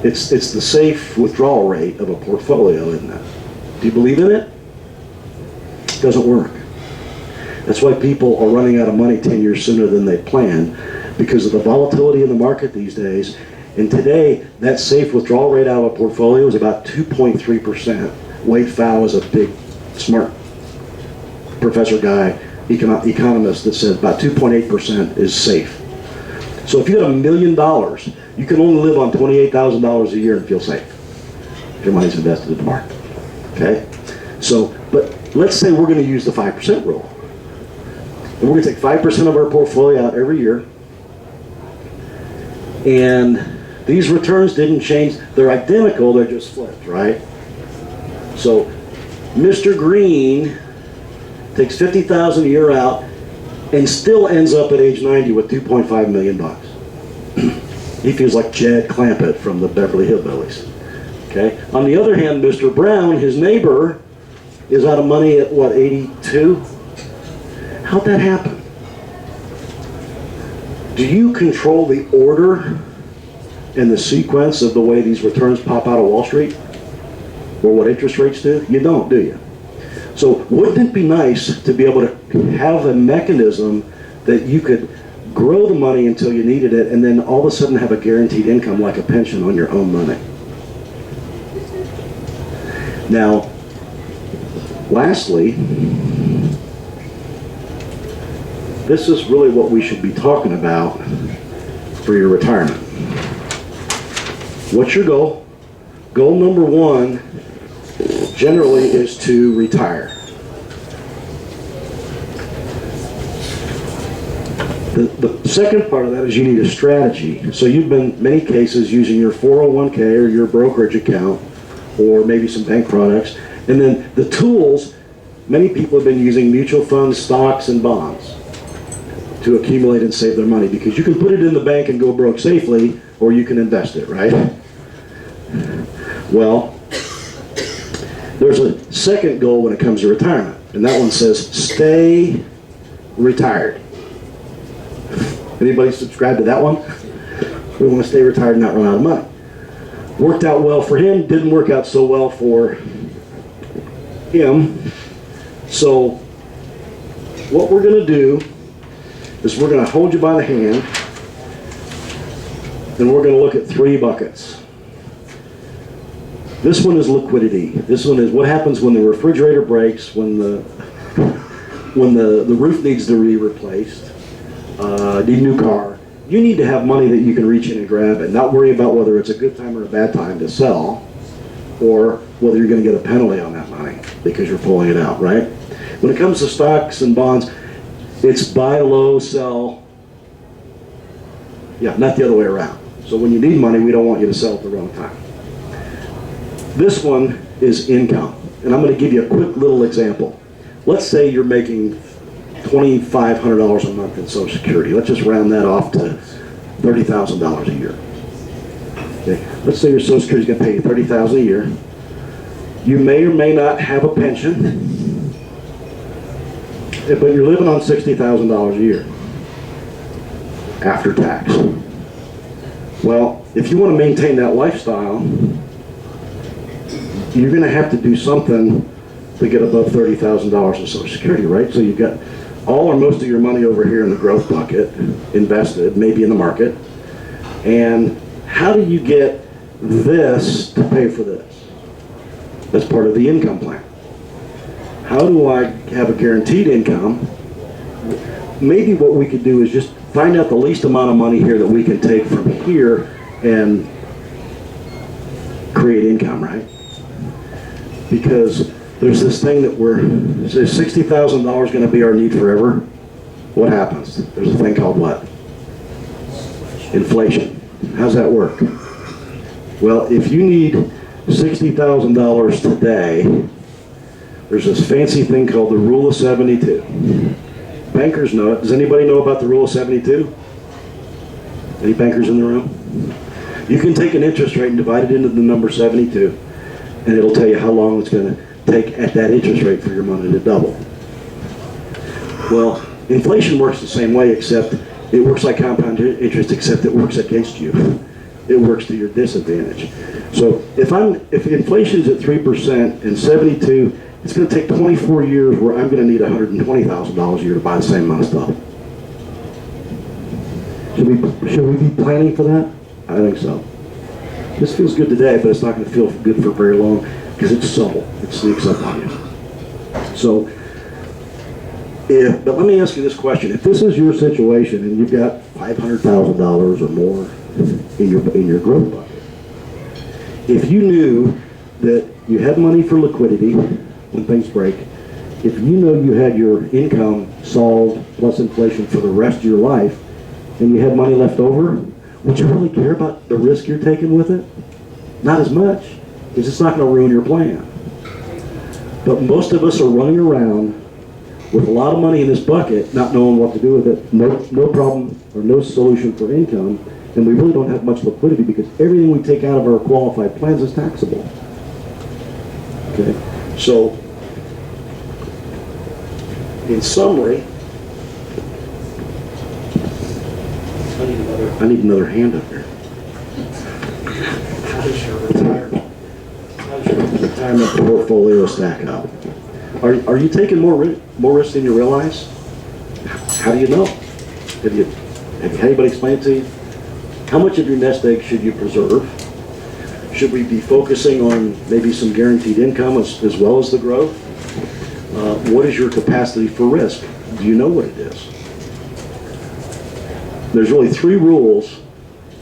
It's the safe withdrawal rate of a portfolio, isn't it? Do you believe in it? It doesn't work. That's why people are running out of money 10 years sooner than they planned, because of the volatility in the market these days. And today, that safe withdrawal rate out of a portfolio is about 2.3%. Wade Pfau is a big, smart professor guy, economist, that says about 2.8% is safe. So if you had $1 million, you can only live on $28,000 a year and feel safe if your money's invested in the market. Okay? So, but let's say we're going to use the 5% rule. And we're going to take 5% of our portfolio out every year. And these returns didn't change. They're identical, they're just flipped, right? So Mr. Green takes $50,000 a year out and still ends up at age 90 with $2.5 million. He feels like Chad Clampett from the Beverly Hillbillies. Okay? On the other hand, Mr. Brown, his neighbor, is out of money at what, 82? How'd that happen? Do you control the order and the sequence of the way these returns pop out of Wall Street? Or what interest rates do? You don't, do you? So wouldn't it be nice to be able to have a mechanism that you could grow the money until you needed it and then all of a sudden have a guaranteed income like a pension on your own money? Now, lastly, this is really what we should be talking about for your retirement. What's your goal? Goal number one generally is to retire. The second part of that is you need a strategy. So you've been, in many cases, using your 401k or your brokerage account or maybe some bank products. And then the tools, many people have been using mutual funds, stocks, and bonds to accumulate and save their money, because you can put it in the bank and go broke safely, or you can invest it, right? Well, there's a second goal when it comes to retirement, and that one says stay retired. Anybody subscribe to that one? We want to stay retired and not run out of money. Worked out well for him, didn't work out so well for him. So what we're going to do is we're going to hold you by the hand and we're going to look at three buckets. This one is liquidity. This one is what happens when the refrigerator breaks, when the roof needs to be replaced, need a new car. You need to have money that you can reach in and grab and not worry about whether it's a good time or a bad time to sell, or whether you're going to get a penalty on that money because you're pulling it out, right? When it comes to stocks and bonds, it's buy low, sell. Yeah, not the other way around. So when you need money, we don't want you to sell at the wrong time. This one is income. And I'm going to give you a quick little example. Let's say you're making $2,500 a month in Social Security. Let's just round that off to $30,000 a year. Okay. Let's say your Social Security is going to pay you $30,000 a year. You may or may not have a pension, but you're living on $60,000 a year after tax. Well, if you want to maintain that lifestyle, you're going to have to do something to get above $30,000 in Social Security, right? So you've got all or most of your money over here in the growth bucket, invested, maybe in the market. And how do you get this to pay for this? That's part of the income plan. How do I have a guaranteed income? Maybe what we could do is just find out the least amount of money here that we can take from here and create income, right? Because there's this thing that is $60,000 going to be our need forever? What happens? There's a thing called what? Inflation. How's that work? Well, if you need $60,000 today, there's this fancy thing called the Rule of 72. Bankers know it. Does anybody know about the Rule of 72? Any bankers in the room? You can take an interest rate and divide it into the number 72, and it'll tell you how long it's going to take at that interest rate for your money to double. Well, inflation works the same way, except it works like compound interest, except it works against you. It works to your disadvantage. So if inflation is at 3% and 72, it's going to take 24 years where I'm going to need $120,000 a year to buy the same amount of stuff. Should we be planning for that? I think so. This feels good today, but it's not going to feel good for very long because it's subtle. It sneaks up on you. So, but let me ask you this question. If this is your situation and you've got $500,000 or more in your growth bucket, if you knew that you had money for liquidity when things break, if you know you had your income solved plus inflation for the rest of your life, and you had money left over, would you really care about the risk you're taking with it? Not as much, because it's not going to ruin your plan. But most of us are running around with a lot of money in this bucket, not knowing what to do with it, no problem or no solution for income, and we really don't have much liquidity because everything we take out of our qualified plans is taxable. Okay, so in summary, I need another hand up here. How does your retirement portfolio stack up? Are you taking more risk than you realize? How do you know? Have you had anybody explain it to you? How much of your nest egg should you preserve? Should we be focusing on maybe some guaranteed income as well as the growth? What is your capacity for risk? Do you know what it is? There's really 3 rules.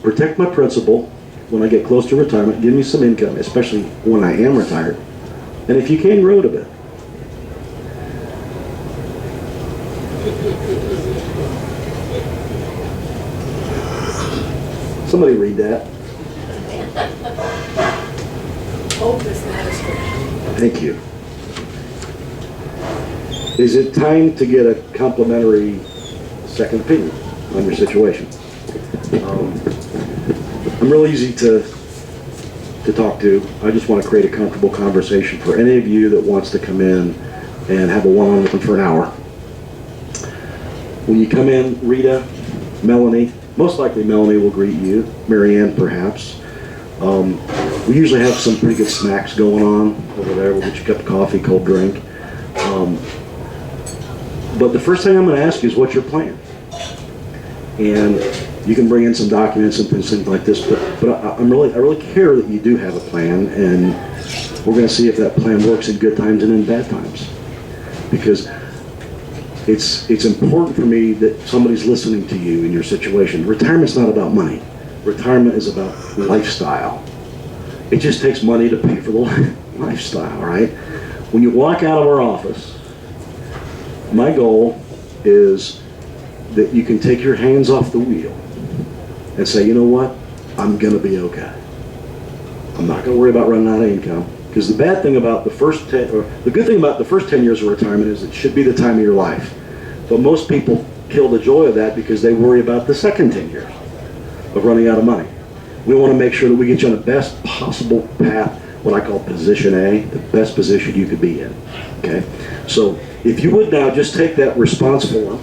Protect my principal when I get close to retirement. Give me some income, especially when I am retired. And if you can, grow it a bit. Somebody read that. Hope is not a scripture. Thank you. Is it time to get a complimentary second opinion on your situation? I'm real easy to talk to. I just want to create a comfortable conversation for any of you that wants to come in and have a one-on-one for an hour. When you come in, Rita, Melanie, most likely Melanie will greet you, Marianne perhaps. We usually have some pretty good snacks going on over there. We'll get you a cup of coffee, cold drink. But the first thing I'm going to ask you is, what's your plan? And you can bring in some documents and things like this, but I really care that you do have a plan, and we're going to see if that plan works in good times and in bad times. Because it's important for me that somebody's listening to you in your situation. Retirement's not about money. Retirement is about lifestyle. It just takes money to pay for the lifestyle, right? When you walk out of our office, my goal is that you can take your hands off the wheel and say, you know what, I'm going to be okay. I'm not going to worry about running out of income. Because the bad thing about the good thing about the first 10 years of retirement is it should be the time of your life. But most people kill the joy of that because they worry about the second 10 years of running out of money. We want to make sure that we get you on the best possible path, what I call position A, the best position you could be in. Okay? So if you would now just take that response form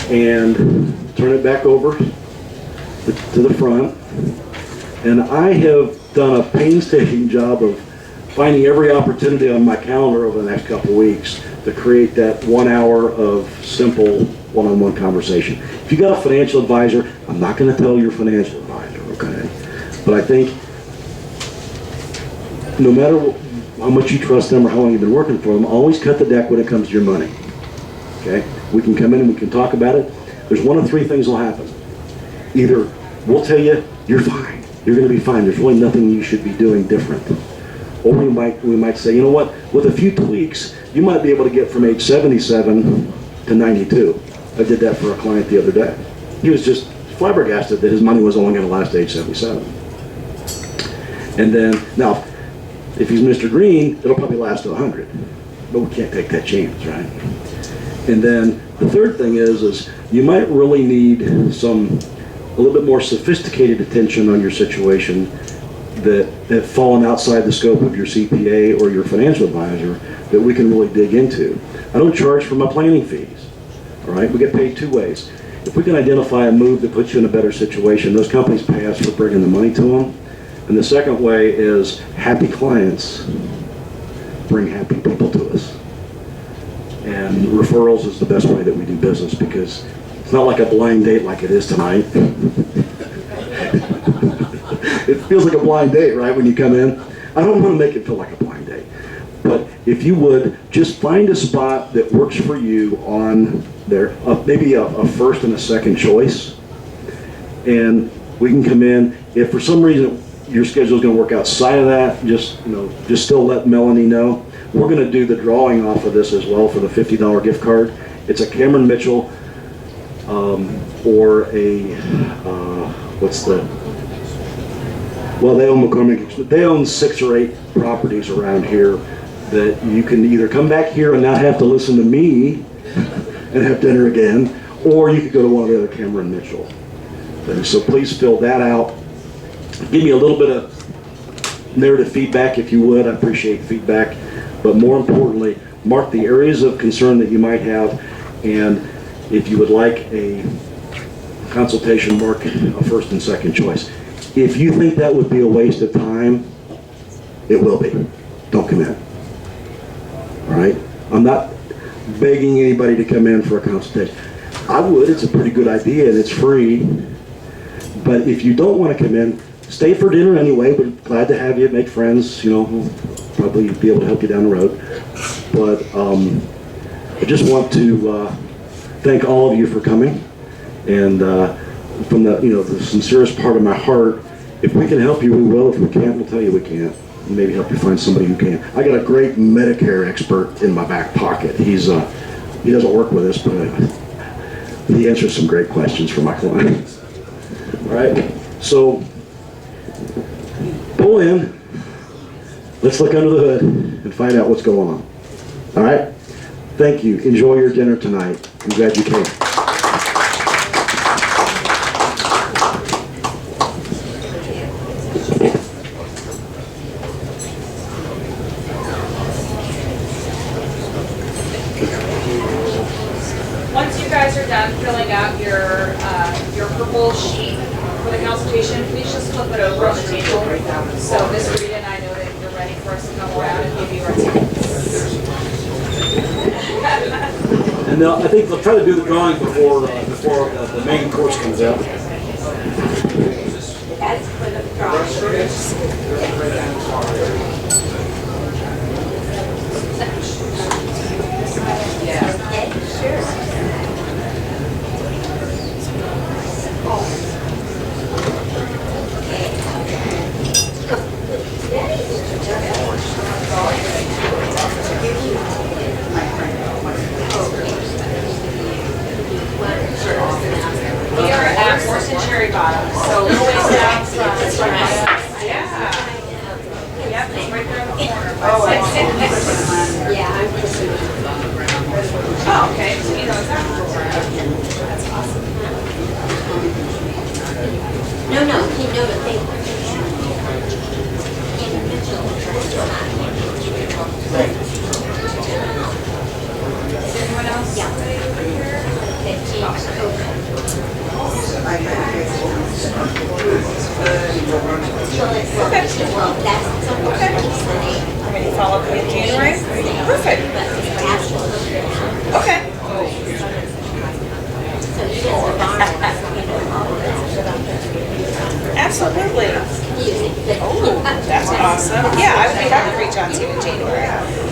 and turn it back over to the front. And I have done a painstaking job of finding every opportunity on my calendar over the next couple of weeks to create that 1 hour of simple one-on-one conversation. If you got a financial advisor, I'm not going to tell your financial advisor, okay? But I think no matter how much you trust them or how long you've been working for them, always cut the deck when it comes to your money, okay? We can come in and we can talk about it. There's one of three things will happen. Either we'll tell you, you're fine, you're going to be fine, there's really nothing you should be doing different. Or we might say, you know what, with a few tweaks, you might be able to get from age 77 to 92. I did that for a client the other day. He was just flabbergasted that his money was only going to last age 77. And then, now, if he's Mr. Green, it'll probably last to 100. But we can't take that chance, right? And then the third thing is you might really need a little bit more sophisticated attention on your situation that have fallen outside the scope of your CPA or your financial advisor that we can really dig into. I don't charge for my planning fees, all right? We get paid two ways. If we can identify a move that puts you in a better situation, those companies pay us for bringing the money to them. And the second way is happy clients bring happy people to us. And referrals is the best way that we do business because it's not like a blind date like it is tonight. It feels like a blind date, right, when you come in? I don't want to make it feel like a blind date. But if you would, just find a spot that works for you on there, maybe a first and a second choice. And we can come in. If for some reason your schedule is going to work outside of that, just still let Melanie know. We're going to do the drawing off of this as well for the $50 gift card. It's a Cameron Mitchell or a, they own McCormick. They own 6 or 8 properties around here that you can either come back here and not have to listen to me and have dinner again, or you could go to one of the other Cameron Mitchell things. So please fill that out. Give me a little bit of narrative feedback if you would. I appreciate feedback. But more importantly, mark the areas of concern that you might have, and if you would like a consultation, mark a first and second choice. If you think that would be a waste of time, it will be. Don't come in. All right? I'm not begging anybody to come in for a consultation. I would. It's a pretty good idea, and it's free. But if you don't want to come in, stay for dinner anyway. We're glad to have you, make friends, we'll probably be able to help you down the road. But I just want to thank all of you for coming. And from the sincerest part of my heart, if we can help you, we will. If we can't, we'll tell you we can't. Maybe help you find somebody who can. I got a great Medicare expert in my back pocket. He doesn't work with us, but he answers some great questions for my clients. All right, so pull in. Let's look under the hood and find out what's going on. All right? Thank you. Enjoy your dinner tonight. I'm glad you came. Once you guys are done filling out your purple sheet for the consultation, please just flip it over on the table. So Ms. Rita and I know that you're ready for us to come around and give you our tickets. And I think they'll try to do the drawing before the main course comes out. That's for the drawing. Yeah, sure. We are at Horse and Cherry Bottom, so a little ways down from, yeah. Yep, it's right there in the corner. Yeah, I'm Oh, okay, so you know exactly where we're at. That's awesome. No, he know the thing. Is anyone else ready over here? Well, that's something. follow up in January? Perfect. Okay. Absolutely. Oh, that's awesome. Yeah, I would be happy to reach out to you in January.